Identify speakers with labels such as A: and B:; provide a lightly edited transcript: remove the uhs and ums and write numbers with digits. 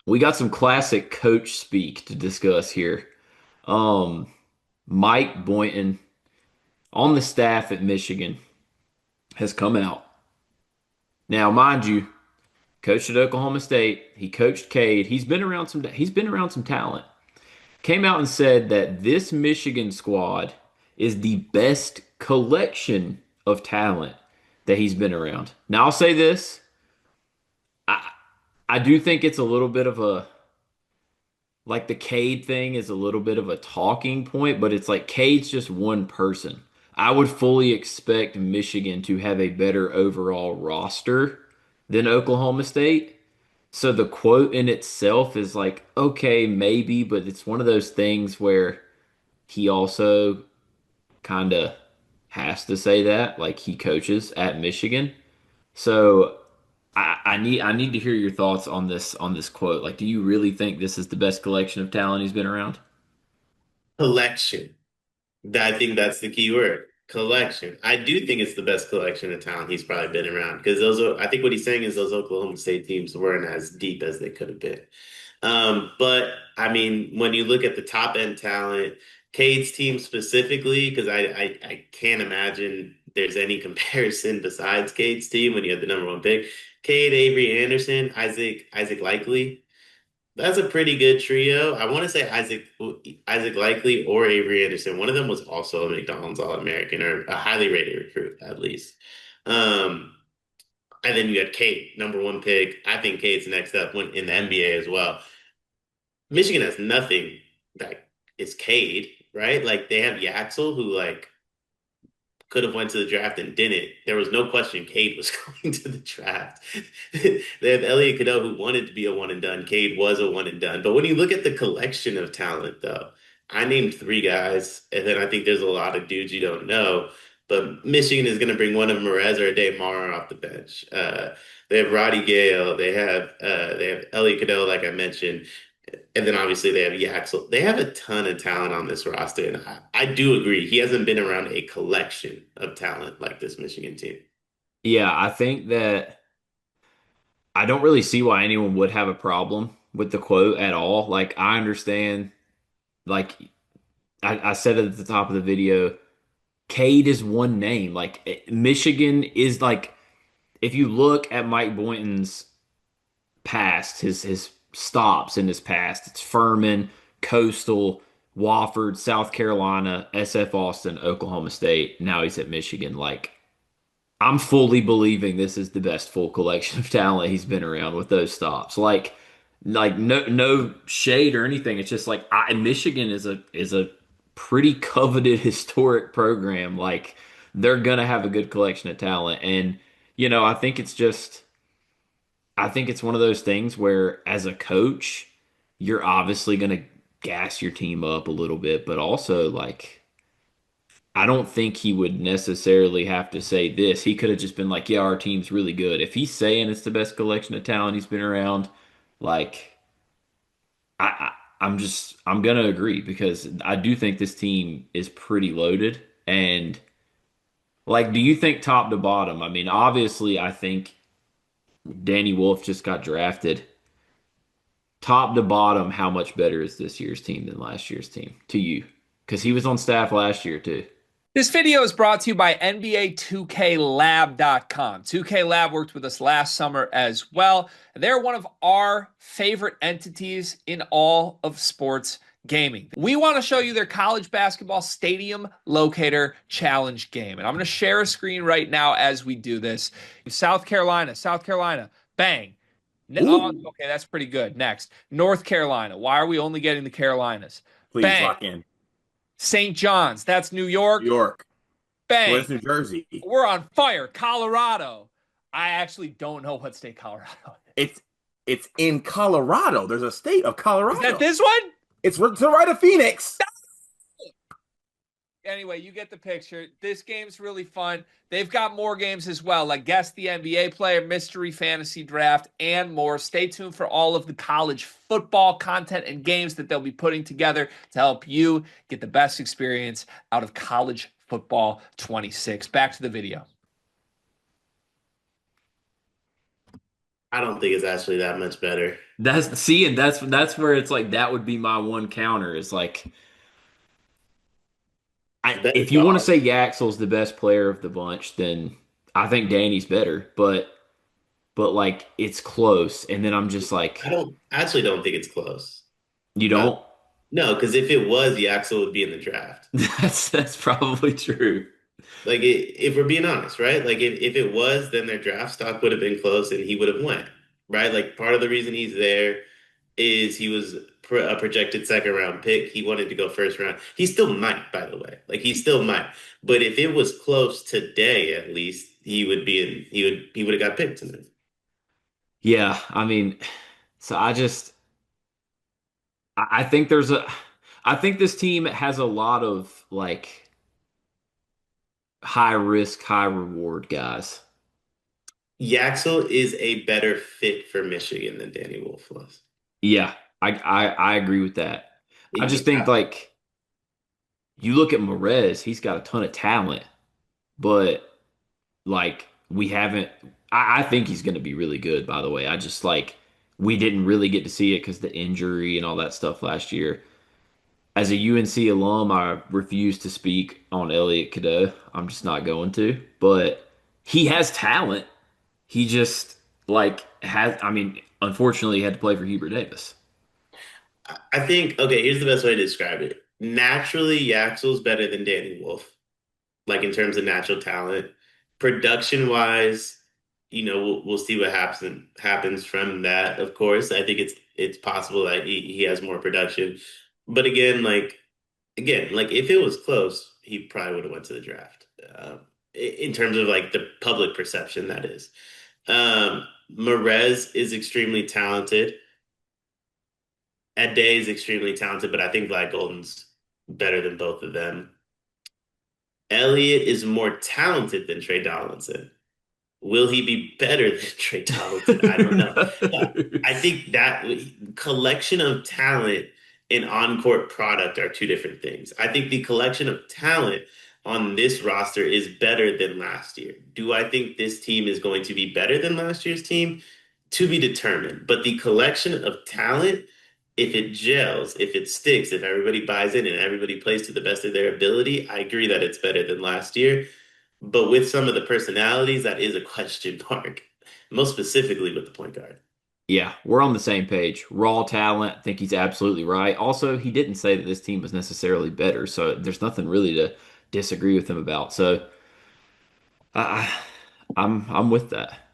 A: We got some classic coach speak to discuss here. Um, Mike Boynton on the staff at Michigan has come out. Now, mind you, coached at Oklahoma State. He coached Cade. He's been around some talent. Came out and said that this Michigan squad is the best collection of talent that he's been around. Now, I'll say this. I I do think it's a little bit of a like the Cade thing is a little bit of a talking point, but it's like Cade's just one person. I would fully expect Michigan to have a better overall roster than Oklahoma State. So the quote in itself is like, okay, maybe, but it's one of those things where he also kind of has to say that, like he coaches at Michigan. So I need to hear your thoughts on this quote. Like, do you really think this is the best collection of talent he's been around?
B: Collection. I think that's the key word. Collection. I do think it's the best collection of talent he's probably been around because I think what he's saying is those Oklahoma State teams weren't as deep as they could have been. But I mean, when you look at the top end talent, Cade's team specifically, because I can't imagine there's any comparison besides Cade's team when you have the number one pick. Cade, Avery Anderson, Isaac Likely. That's a pretty good trio. I want to say Isaac Likely or Avery Anderson. One of them was also a McDonald's All-American or a highly rated recruit, at least. Um, and then you had Kate, number one pick. I think Kate's next up in the NBA as well. Michigan has nothing that is Cade, right? Like they have Yaxel, who like could have went to the draft and didn't. There was no question Cade was going to the draft. They have Elliot Cadeau who wanted to be a one and done. Cade was a one and done. But when you look at the collection of talent, though, I named three guys, and then I think there's a lot of dudes you don't know. But Michigan is going to bring one of Merez or Dave Mara off the bench. They have Roddy Gale. They have Elliot Cadeau, like I mentioned. And then obviously they have Yaxel. They have a ton of talent on this roster. And I do agree. He hasn't been around a collection of talent like this Michigan team.
A: Yeah, I think that I don't really see why anyone would have a problem with the quote at all. Like, I understand, like, I said it at the top of the video, Cade is one name. Like, Michigan is like, if you look at Mike Boynton's past, his stops in his past, it's Furman, Coastal, Wofford, South Carolina, SF Austin, Oklahoma State. Now he's at Michigan. Like, I'm fully believing this is the best full collection of talent he's been around with those stops. Like no shade or anything. It's just like Michigan is a pretty coveted historic program. Like they're gonna have a good collection of talent, and I think I think it's one of those things where as a coach, you're obviously gonna gas your team up a little bit, but also like I don't think he would necessarily have to say this. He could have just been like, "Yeah, our team's really good." If he's saying it's the best collection of talent he's been around, like I'm gonna agree because I do think this team is pretty loaded. And like, do you think top to bottom? I mean, obviously, I think Danny Wolf just got drafted. Top to bottom, how much better is this year's team than last year's team to you? Because he was on staff last year too.
C: This video is brought to you by NBA 2KLab.com. 2K Lab worked with us last summer as well. They're one of our favorite entities in all of sports gaming. We want to show you their college basketball stadium locator challenge game. And I'm going to share a screen right now as we do this. South Carolina, bang. Oh,
D: Ooh,
C: okay, that's pretty good. Next, North Carolina. Why are we only getting the Carolinas?
D: please
C: Bang.
D: lock in.
C: St. John's, that's New
D: New
C: York.
D: York.
C: Bang.
D: Where's New Jersey?
C: We're on fire. Colorado. I actually don't know what state Colorado is.
D: It's in Colorado. There's a state of
C: Is that
D: Colorado.
C: this one?
D: It's to the right of Phoenix.
C: Anyway, you get the picture. This game's really fun. They've got more games as well, like Guess the NBA Player, Mystery Fantasy Draft, and more. Stay tuned for all of the college football content and games that they'll be putting together to help you get the best experience out of college football 26. Back to the video.
B: I don't think it's actually that much better.
A: That's see, and that's where it's like that would be my one counter is like
B: It's better
A: if you want to say
B: dogs.
A: Yaxel's the best player of the bunch, then I think Danny's better. But like it's close, and then I'm just
B: I
A: like,
B: don't I actually don't think it's close.
A: you
B: Uh,
A: don't?
B: no, because if it was, Yaxel would be in the draft.
A: That's probably true.
B: Like if we're being honest, right? Like if it was, then their draft stock would have been close and he would have went, right? Like part of the reason he's there is he was a projected second round pick. He wanted to go first round. He still might, by the way. Like he still might. But if it was close today, at least he would be in. He would have got picked tonight.
A: Yeah, I mean, so I think there's a I think this team has a lot of like high risk, high reward guys.
B: Yaxel is a better fit for Michigan than Danny Wolf was.
A: Yeah, I agree with that. I just think
B: Yeah,
A: like you look at Morez, he's got a ton of talent, but like we haven't. I think he's going to be really good. By the way, I just like we didn't really get to see it because the injury and all that stuff last year. As a UNC alum, I refuse to speak on Elliot Cadeau. I'm just not going to. But he has talent. He just like has. I mean, unfortunately, he had to play for Hubert Davis.
B: I think okay. Here's the best way to describe it. Naturally, Yaxel's better than Danny Wolf. Like in terms of natural talent. Production wise, we'll see what happens from that. Of course, I think it's possible that he has more production, but again, like if it was close, he probably would have went to the draft. In terms of like the public perception, that is. Merez is extremely talented. Ade is extremely talented, but I think Black Golden's better than both of them. Elliott is more talented than Trey Donaldson. Will he be better than Trey Donaldson? I don't know. But I think that collection of talent and on-court product are two different things. I think the collection of talent on this roster is better than last year. Do I think this team is going to be better than last year's team? To be determined. But the collection of talent, if it gels, if it sticks, if everybody buys in and everybody plays to the best of their ability, I agree that it's better than last year. But with some of the personalities, that is a question mark, most specifically with the point guard.
A: Yeah, we're on the same page. Raw talent, I think he's absolutely right. Also, he didn't say that this team was necessarily better, so there's nothing really to disagree with him about. So I, I'm with that.